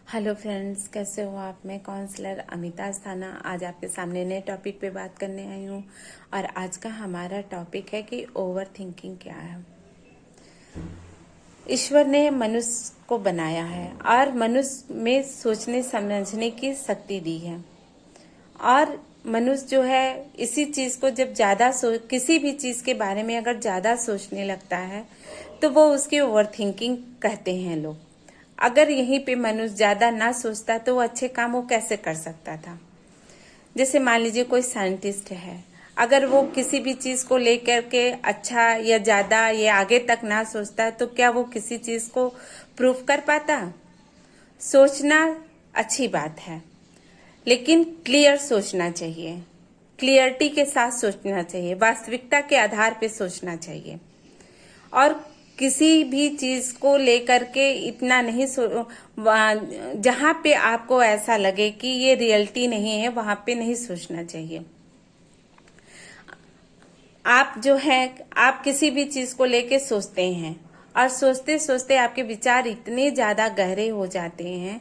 Hello friends, कैसे हो आप। मैं काउंसलर अमिता अस्थाना आज आपके सामने नए टॉपिक पे बात करने आई हूँ। और आज का हमारा टॉपिक है कि ओवर थिंकिंग क्या है। ईश्वर ने मनुष्य को बनाया है और मनुष्य में सोचने समझने की शक्ति दी है। और मनुष्य जो है इसी चीज को जब ज्यादा किसी भी चीज के बारे में अगर ज्यादा सोचने लगता है तो वो उसकी ओवर थिंकिंग कहते हैं लोग। अगर यहीं पे मनुष्य ज्यादा ना सोचता तो वो अच्छे काम वो कैसे कर सकता था। जैसे मान लीजिए कोई साइंटिस्ट है, अगर वो किसी भी चीज को लेकर के अच्छा या ज्यादा या आगे तक ना सोचता तो क्या वो किसी चीज को प्रूव कर पाता। सोचना अच्छी बात है, लेकिन क्लियर सोचना चाहिए, क्लियरिटी के साथ सोचना चाहिए, वास्तविकता के आधार पे सोचना चाहिए। और किसी भी चीज को लेकर के इतना नहीं जहां पे आपको ऐसा लगे कि ये रियलिटी नहीं है वहां पे नहीं सोचना चाहिए। आप जो है आप किसी भी चीज को लेके सोचते हैं और सोचते सोचते आपके विचार इतने ज्यादा गहरे हो जाते हैं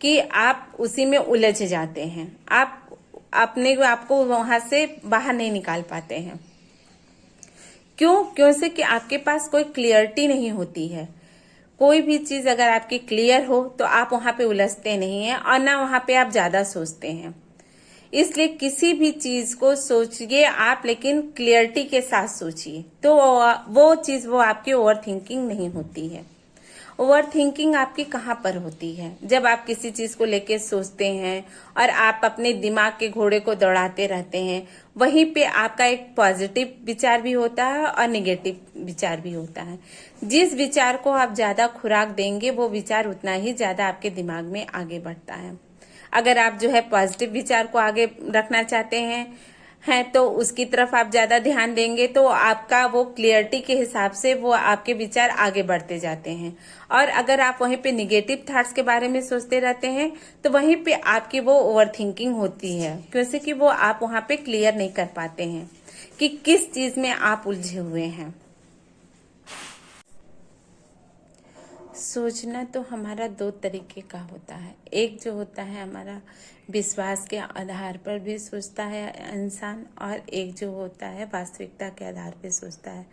कि आप उसी में उलझ जाते हैं। आप अपने आपको वहां से बाहर नहीं निकाल पाते हैं। क्यों से कि आपके पास कोई क्लियरिटी नहीं होती है। कोई भी चीज अगर आपकी क्लियर हो तो आप वहां पे उलझते नहीं हैं और ना वहां पे आप ज्यादा सोचते हैं। इसलिए किसी भी चीज को सोचिए आप, लेकिन क्लियरिटी के साथ सोचिए, तो वो चीज वो आपकी ओवर थिंकिंग नहीं होती है। ओवर थिंकिंग आपकी कहाँ पर होती है? जब आप किसी चीज को लेके सोचते हैं और आप अपने दिमाग के घोड़े को दौड़ाते रहते हैं, वहीं पे आपका एक पॉजिटिव विचार भी होता है और निगेटिव विचार भी होता है। जिस विचार को आप ज्यादा खुराक देंगे वो विचार उतना ही ज्यादा आपके दिमाग में आगे बढ़ता है। अगर आप जो है पॉजिटिव विचार को आगे रखना चाहते हैं तो उसकी तरफ आप ज्यादा ध्यान देंगे तो आपका वो क्लियरिटी के हिसाब से वो आपके विचार आगे बढ़ते जाते हैं। और अगर आप वहीं पे निगेटिव थॉट्स के बारे में सोचते रहते हैं तो वहीं पे आपकी वो ओवर थिंकिंग होती है, क्योंकि कि वो आप वहां पे क्लियर नहीं कर पाते हैं कि किस चीज में आप उलझे हुए हैं। सोचना तो हमारा दो तरीके का होता है। एक जो होता है हमारा विश्वास के आधार पर भी सोचता है इंसान, और एक जो होता है वास्तविकता के आधार पर सोचता है।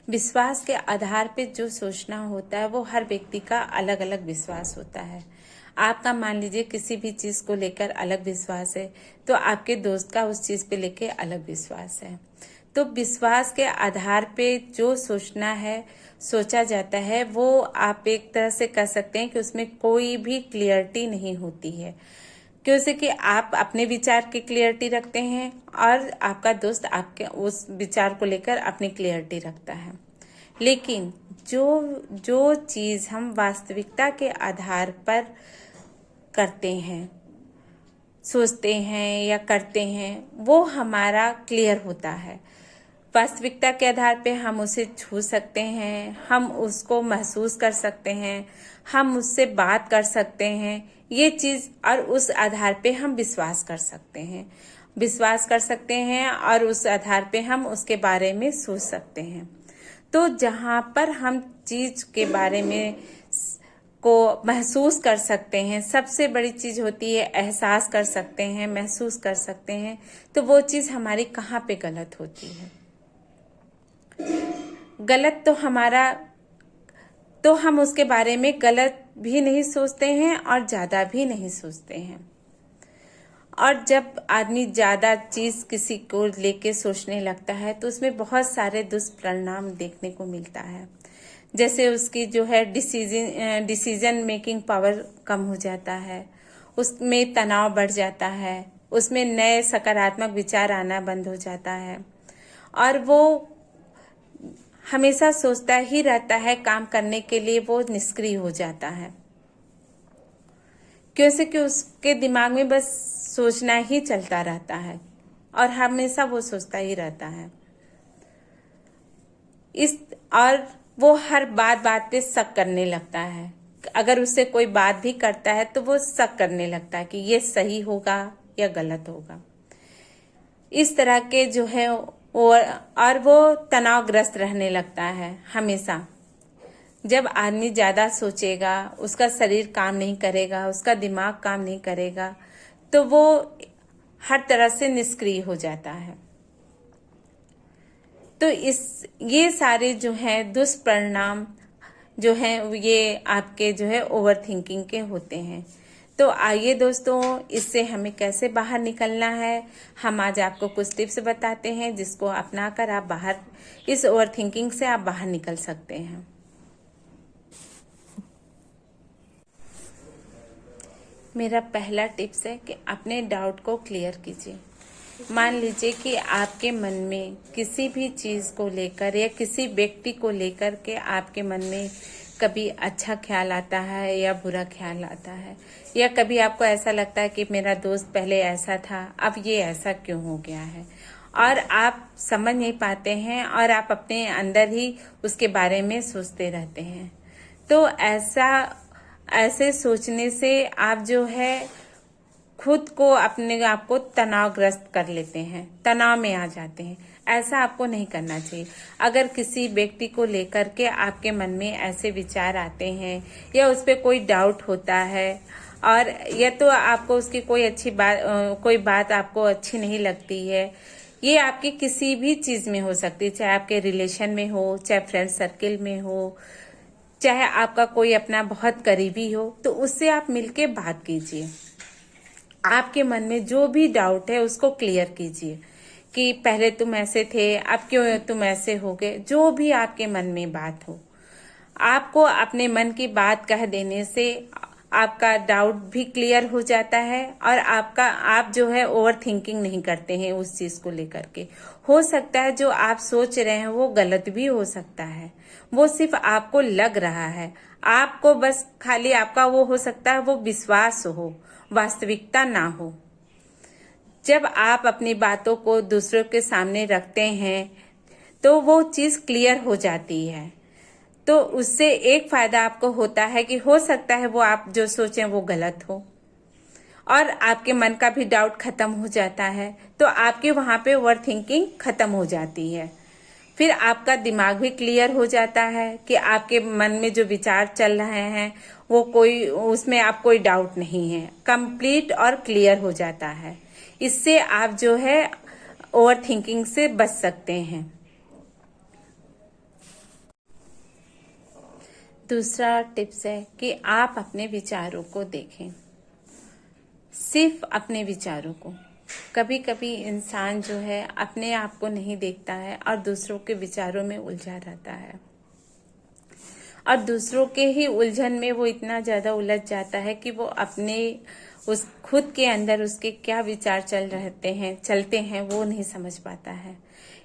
विश्वास के आधार पे जो सोचना होता है वो हर व्यक्ति का अलग अलग विश्वास होता है। आपका मान लीजिए किसी भी चीज को लेकर अलग विश्वास है तो आपके दोस्त का उस चीज पे लेके अलग विश्वास है। तो विश्वास के आधार पे जो सोचना है सोचा जाता है वो आप एक तरह से कह सकते हैं कि उसमें कोई भी क्लियरिटी नहीं होती है, क्योंकि कि आप अपने विचार की क्लियरिटी रखते हैं और आपका दोस्त आपके उस विचार को लेकर अपनी क्लियरिटी रखता है। लेकिन जो जो चीज हम वास्तविकता के आधार पर करते हैं, सोचते हैं या करते हैं, वो हमारा क्लियर होता है। वास्तविकता के आधार पे हम उसे छू सकते हैं, हम उसको महसूस कर सकते हैं, हम उससे बात कर सकते हैं, ये चीज, और उस आधार पे हम विश्वास कर सकते हैं, और उस आधार पे हम उसके बारे में सोच सकते हैं। तो जहां पर हम चीज के बारे में को महसूस कर सकते हैं, सबसे बड़ी चीज होती है एहसास कर सकते हैं, महसूस कर सकते हैं, तो वो चीज हमारी कहाँ पे गलत होती है। गलत तो हमारा, तो हम उसके बारे में गलत भी नहीं सोचते हैं और ज्यादा भी नहीं सोचते हैं। और जब आदमी ज्यादा चीज किसी को लेके सोचने लगता है तो उसमें बहुत सारे दुष्परिणाम देखने को मिलता है। जैसे उसकी जो है डिसीजन मेकिंग पावर कम हो जाता है, उसमें तनाव बढ़ जाता है, उसमें नए सकारात्मक विचार आना बंद हो जाता है, और वो हमेशा सोचता ही रहता है, काम करने के लिए वो निष्क्रिय हो जाता है, क्योंकि उसके दिमाग में बस सोचना ही चलता रहता है और हमेशा वो सोचता ही रहता है। और वो हर बात पे शक करने लगता है। अगर उससे कोई बात भी करता है तो वो शक करने लगता है कि ये सही होगा या गलत होगा। इस तरह के जो है और वो तनावग्रस्त रहने लगता है हमेशा। जब आदमी ज्यादा सोचेगा, उसका शरीर काम नहीं करेगा, उसका दिमाग काम नहीं करेगा, तो वो हर तरह से निष्क्रिय हो जाता है। तो ये सारे जो है दुष्परिणाम जो हैं ये आपके जो है ओवर थिंकिंग के होते हैं। तो आइए दोस्तों, इससे हमें कैसे बाहर निकलना है, हम आज आपको कुछ टिप्स बताते हैं जिसको अपनाकर आप बाहर इस ओवर थिंकिंग से आप बाहर निकल सकते हैं। मेरा पहला टिप्स है कि अपने डाउट को क्लियर कीजिए। मान लीजिए कि आपके मन में किसी भी चीज को लेकर या किसी व्यक्ति को लेकर के आपके मन में कभी अच्छा ख्याल आता है या बुरा ख्याल आता है, या कभी आपको ऐसा लगता है कि मेरा दोस्त पहले ऐसा था, अब ये ऐसा क्यों हो गया है, और आप समझ नहीं पाते हैं और आप अपने अंदर ही उसके बारे में सोचते रहते हैं। तो ऐसे सोचने से आप जो है खुद को अपने आप को तनावग्रस्त कर लेते हैं, तनाव में आ जाते हैं। ऐसा आपको नहीं करना चाहिए। अगर किसी व्यक्ति को लेकर के आपके मन में ऐसे विचार आते हैं या उस पर कोई डाउट होता है, और या तो आपको उसकी कोई बात आपको अच्छी नहीं लगती है, ये आपकी किसी भी चीज में हो सकती है, चाहे आपके रिलेशन में हो, चाहे फ्रेंड सर्किल में हो, चाहे आपका कोई अपना बहुत करीबी हो, तो उससे आप मिलके बात कीजिए। आपके मन में जो भी डाउट है उसको क्लियर कीजिए कि पहले तुम ऐसे थे, अब क्यों तुम ऐसे हो गए। जो भी आपके मन में बात हो, आपको अपने मन की बात कह देने से आपका डाउट भी क्लियर हो जाता है और आप जो है ओवर थिंकिंग नहीं करते हैं उस चीज को लेकर के। हो सकता है जो आप सोच रहे हैं वो गलत भी हो सकता है, वो सिर्फ आपको लग रहा है, आपको बस खाली आपका वो हो सकता है वो विश्वास हो, वास्तविकता ना हो। जब आप अपनी बातों को दूसरों के सामने रखते हैं तो वो चीज क्लियर हो जाती है। तो उससे एक फायदा आपको होता है कि हो सकता है वो आप जो सोचें वो गलत हो, और आपके मन का भी डाउट खत्म हो जाता है। तो आपके वहां पे ओवर थिंकिंग खत्म हो जाती है। फिर आपका दिमाग भी क्लियर हो जाता है कि आपके मन में जो विचार चल रहे हैं वो उसमें आप कोई डाउट नहीं है, कंप्लीट और क्लियर हो जाता है। इससे आप जो है ओवर थिंकिंग से बच सकते हैं। दूसरा टिप्स है कि आप अपने विचारों को देखें, सिर्फ अपने विचारों को। कभी कभी इंसान जो है अपने आप को नहीं देखता है और दूसरों के विचारों में उलझा रहता है, और दूसरों के ही उलझन में वो इतना ज्यादा उलझ जाता है कि वो उस खुद के अंदर उसके क्या विचार चलते हैं वो नहीं समझ पाता है।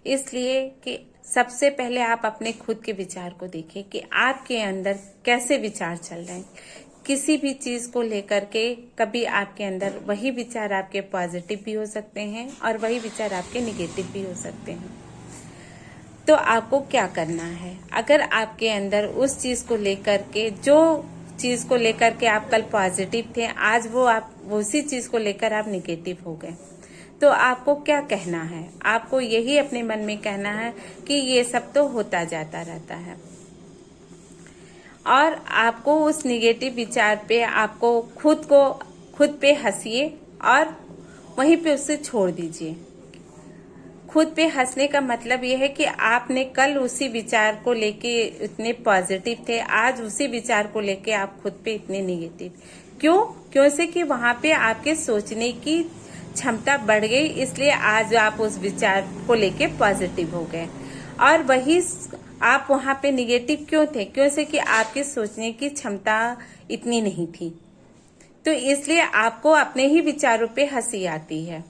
इसलिए कि सबसे पहले आप अपने खुद के विचार को देखिए कि आपके अंदर कैसे विचार चल रहे हैं। किसी भी चीज को लेकर के कभी आपके अंदर वही विचार आपके पॉजिटिव भी हो सकते हैं और वही विचार आपके निगेटिव भी हो सकते हैं। तो आपको क्या करना है, अगर आपके अंदर उस चीज को लेकर के आप कल पॉजिटिव थे, आज आप उसी चीज को लेकर आप निगेटिव हो गए, तो आपको क्या कहना है? आपको यही अपने मन में कहना है कि ये सब तो होता जाता रहता है, और आपको उस निगेटिव विचार पे आपको खुद पे हंसिए और वहीं पे उससे छोड़ दीजिए। खुद पे हंसने का मतलब यह है कि आपने कल उसी विचार को लेके इतने पॉजिटिव थे, आज उसी विचार को लेके आप खुद पे इतने निगेटिव क्यों से कि वहां पे आपके सोचने की क्षमता बढ़ गई, इसलिए आज आप उस विचार को लेके पॉजिटिव हो गए। और वही आप वहां पे निगेटिव क्यों से कि आपके सोचने की क्षमता इतनी नहीं थी, तो इसलिए आपको अपने ही विचारों पे हंसी आती है,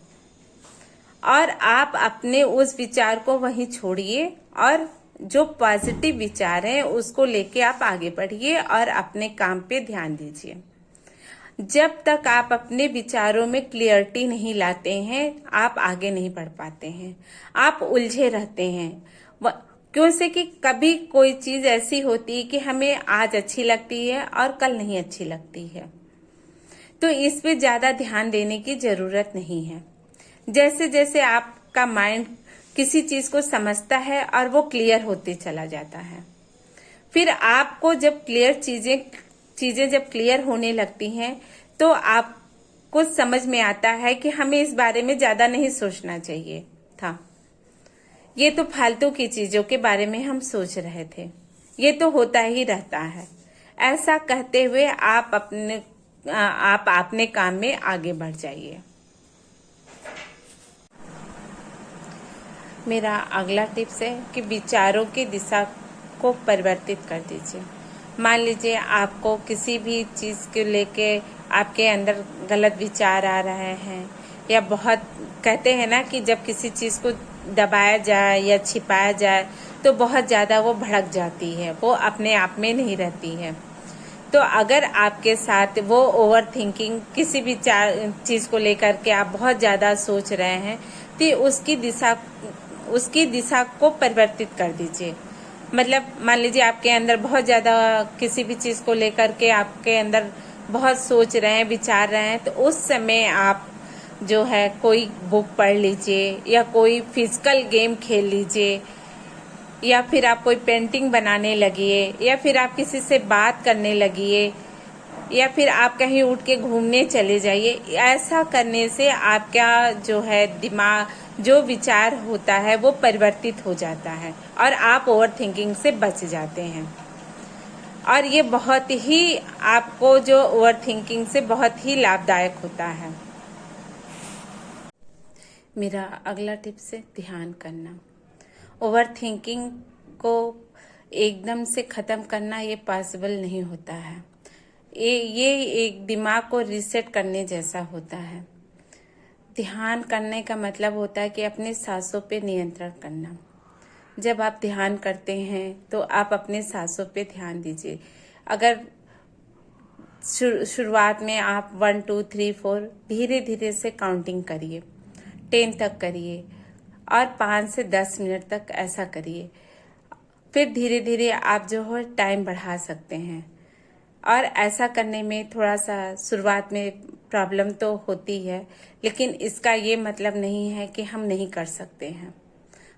और आप अपने उस विचार को वहीं छोड़िए और जो पॉजिटिव विचार है उसको लेके आप आगे बढ़िए और अपने काम पे ध्यान दीजिए। जब तक आप अपने विचारों में क्लियरिटी नहीं लाते हैं आप आगे नहीं बढ़ पाते हैं, आप उलझे रहते हैं। क्यों से कि कभी कोई चीज ऐसी होती है कि हमें आज अच्छी लगती है और कल नहीं अच्छी लगती है, तो इस पे ज्यादा ध्यान देने की जरूरत नहीं है। जैसे जैसे आपका माइंड किसी चीज को समझता है और वो क्लियर होते चला जाता है, फिर आपको जब चीजें जब क्लियर होने लगती हैं तो आपको समझ में आता है कि हमें इस बारे में ज्यादा नहीं सोचना चाहिए था। ये तो फालतू की चीजों के बारे में हम सोच रहे थे, ये तो होता ही रहता है। ऐसा कहते हुए आप अपने काम में आगे बढ़ जाइए। मेरा अगला टिप्स है कि विचारों की दिशा को परिवर्तित कर दीजिए। मान लीजिए आपको किसी भी चीज़ को लेके आपके अंदर गलत विचार आ रहे हैं, या बहुत कहते हैं ना कि जब किसी चीज़ को दबाया जाए या छिपाया जाए तो बहुत ज़्यादा वो भड़क जाती है, वो अपने आप में नहीं रहती है। तो अगर आपके साथ वो ओवर थिंकिंग किसी भी चीज़ को लेकर के आप बहुत ज़्यादा सोच रहे हैं तो उसकी दिशा को परिवर्तित कर दीजिए। मतलब मान लीजिए आपके अंदर बहुत ज़्यादा किसी भी चीज़ को लेकर के आपके अंदर बहुत सोच रहे हैं, विचार रहे हैं, तो उस समय आप जो है कोई बुक पढ़ लीजिए, या कोई फिजिकल गेम खेल लीजिए, या फिर आप कोई पेंटिंग बनाने लगिए, या फिर आप किसी से बात करने लगिए, या फिर आप कहीं उठ के घूमने चले जाइए। ऐसा करने से आपका जो है दिमाग, जो विचार होता है वो परिवर्तित हो जाता है और आप ओवर थिंकिंग से बच जाते हैं। और ये बहुत ही आपको जो ओवर थिंकिंग से बहुत ही लाभदायक होता है। मेरा अगला टिप्स है ध्यान करना। ओवर थिंकिंग को एकदम से ख़त्म करना ये पॉसिबल नहीं होता है। ये एक दिमाग को रीसेट करने जैसा होता है। ध्यान करने का मतलब होता है कि अपने सांसों पे नियंत्रण करना। जब आप ध्यान करते हैं तो आप अपने सांसों पे ध्यान दीजिए। अगर शुरुआत में आप 1 2 3 4 धीरे धीरे से काउंटिंग करिए, 10 तक करिए और 5 से 10 मिनट तक ऐसा करिए। फिर धीरे धीरे आप जो है टाइम बढ़ा सकते हैं। और ऐसा करने में थोड़ा सा शुरुआत में प्रॉब्लम तो होती है, लेकिन इसका ये मतलब नहीं है कि हम नहीं कर सकते हैं।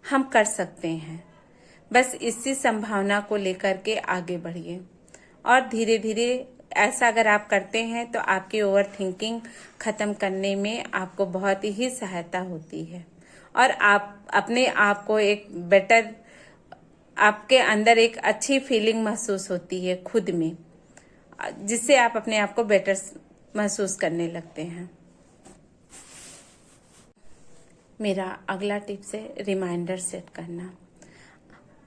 हम कर सकते हैं। बस इसी संभावना को लेकर के आगे बढ़िए और धीरे धीरे ऐसा अगर आप करते हैं तो आपकी ओवर थिंकिंग खत्म करने में आपको बहुत ही सहायता होती है और आप अपने आप को एक बेटर, आपके अंदर एक अच्छी फीलिंग महसूस होती है खुद में, जिससे आप अपने आप को बेटर महसूस करने लगते हैं। मेरा अगला टिप्स है रिमाइंडर सेट करना।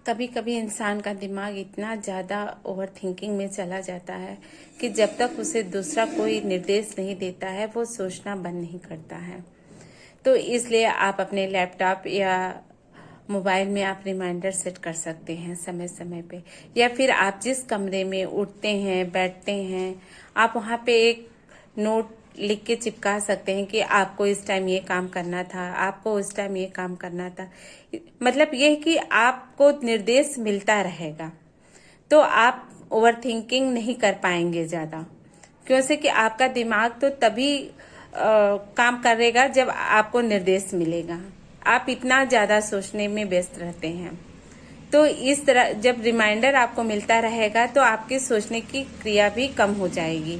कभी कभी इंसान का दिमाग इतना ज़्यादा ओवर थिंकिंग में चला जाता है कि जब तक उसे दूसरा कोई निर्देश नहीं देता है वो सोचना बंद नहीं करता है। तो इसलिए आप अपने लैपटॉप या मोबाइल में आप रिमाइंडर सेट कर सकते हैं समय समय पे, या फिर आप जिस कमरे में उठते हैं बैठते हैं आप वहाँ पे एक नोट लिख के चिपका सकते हैं कि आपको इस टाइम ये काम करना था, आपको उस टाइम ये काम करना था। मतलब ये कि आपको निर्देश मिलता रहेगा तो आप ओवर थिंकिंग नहीं कर पाएंगे ज़्यादा, क्योंकि कि आपका दिमाग तो तभी काम करेगा जब आपको निर्देश मिलेगा। आप इतना ज़्यादा सोचने में व्यस्त रहते हैं। तो इस तरह जब रिमाइंडर आपको मिलता रहेगा तो आपकी सोचने की क्रिया भी कम हो जाएगी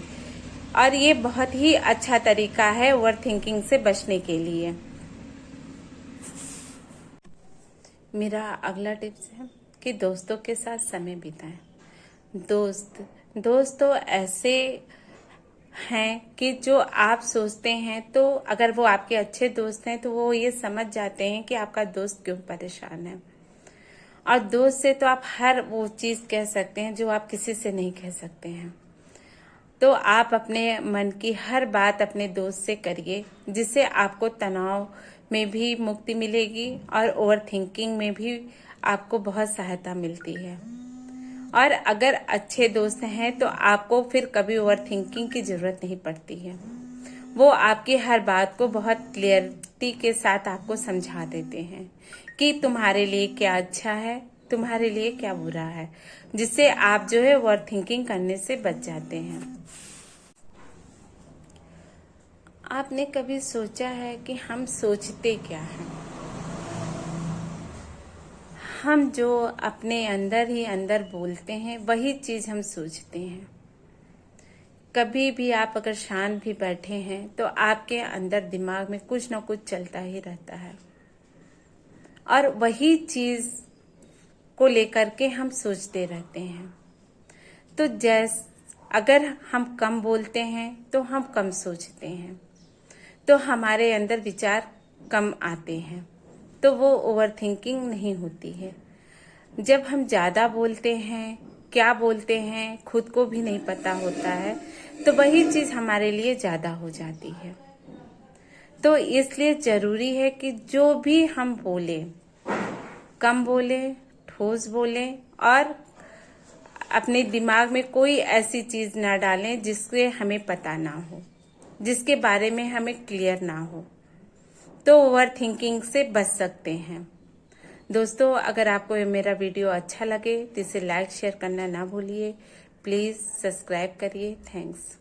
और ये बहुत ही अच्छा तरीका है ओवर थिंकिंग से बचने के लिए। मेरा अगला टिप्स है कि दोस्तों के साथ समय बिताएं। दोस्त तो ऐसे हैं कि जो आप सोचते हैं तो अगर वो आपके अच्छे दोस्त हैं तो वो ये समझ जाते हैं कि आपका दोस्त क्यों परेशान है। और दोस्त से तो आप हर वो चीज़ कह सकते हैं जो आप किसी से नहीं कह सकते हैं। तो आप अपने मन की हर बात अपने दोस्त से करिए, जिससे आपको तनाव में भी मुक्ति मिलेगी और ओवर थिंकिंग में भी आपको बहुत सहायता मिलती है। और अगर अच्छे दोस्त हैं तो आपको फिर कभी ओवर थिंकिंग की जरूरत नहीं पड़ती है। वो आपकी हर बात को बहुत क्लियरिटी के साथ आपको समझा देते हैं कि तुम्हारे लिए क्या अच्छा है, तुम्हारे लिए क्या बुरा है, जिससे आप जो है ओवर थिंकिंग करने से बच जाते हैं। आपने कभी सोचा है कि हम सोचते क्या हैं? हम जो अपने अंदर ही अंदर बोलते हैं वही चीज हम सोचते हैं। कभी भी आप अगर शांत भी बैठे हैं तो आपके अंदर दिमाग में कुछ ना कुछ चलता ही रहता है और वही चीज को लेकर के हम सोचते रहते हैं। तो अगर हम कम बोलते हैं तो हम कम सोचते हैं, तो हमारे अंदर विचार कम आते हैं, तो वो ओवर थिंकिंग नहीं होती है। जब हम ज़्यादा बोलते हैं, क्या बोलते हैं खुद को भी नहीं पता होता है, तो वही चीज़ हमारे लिए ज़्यादा हो जाती है। तो इसलिए ज़रूरी है कि जो भी हम बोले कम बोले, ठोस बोले और अपने दिमाग में कोई ऐसी चीज़ ना डालें जिससे हमें पता ना हो, जिसके बारे में हमें क्लियर ना हो, तो ओवर थिंकिंग से बच सकते हैं। दोस्तों, अगर आपको मेरा वीडियो अच्छा लगे तो इसे लाइक शेयर करना ना भूलिए। प्लीज़ सब्सक्राइब करिए। थैंक्स।